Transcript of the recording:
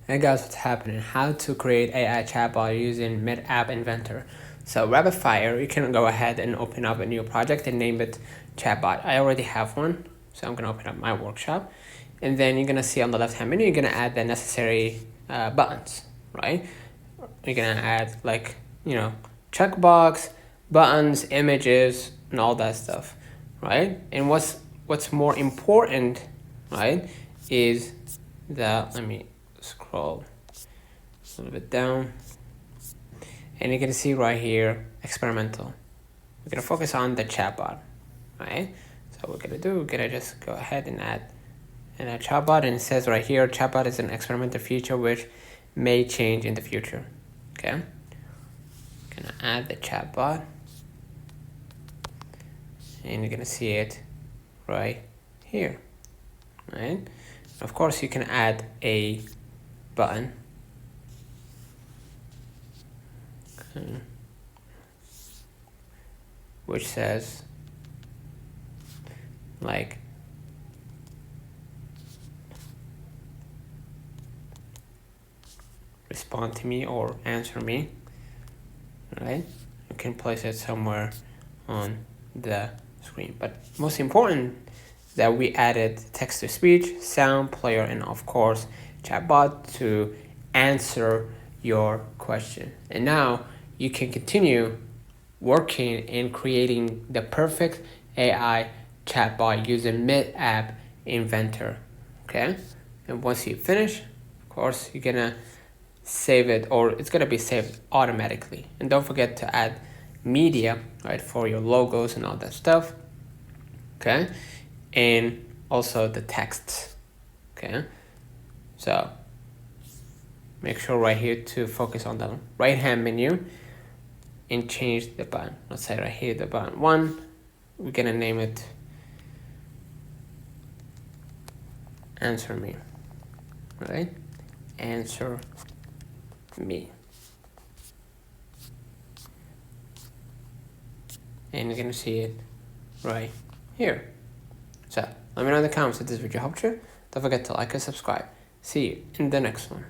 Hey guys, what's happening? How to create AI chatbot using MIT App Inventor. So rapid fire, you can go ahead and open up a new project and name it chatbot. I already have one, so I'm gonna open up my workshop. And then you're gonna see on the left hand menu, you're gonna add the necessary buttons, right? You're gonna add checkbox, buttons, images, and all that stuff, right? And what's more important, right, is that, let me scroll a little bit down, and you can see right here, experimental. We're gonna focus on the chatbot, right? So what we're gonna just go ahead and add a chatbot, and it says right here, chatbot is an experimental feature which may change in the future. Okay, gonna add the chatbot, and you're gonna see it right here, right? Of course, you can add a button. Which says like respond to me or answer me, right? You can place it somewhere on the screen, but most important that we added text-to-speech, sound player, and of course chatbot to answer your question. And now you can continue working in creating the perfect AI chatbot using MIT App Inventor. Okay, and once you finish, of course, you're gonna save it, or it's gonna be saved automatically. And don't forget to add media, right, for your logos and all that stuff. Okay, and also the text. Okay, so make sure right here to focus on the right hand menu and change the button. Let's say right here, the button 1, we're gonna name it answer me, right? Answer me. And you're gonna see it right here. So let me know in the comments if this video helped you. Don't forget to like and subscribe. See you in the next one.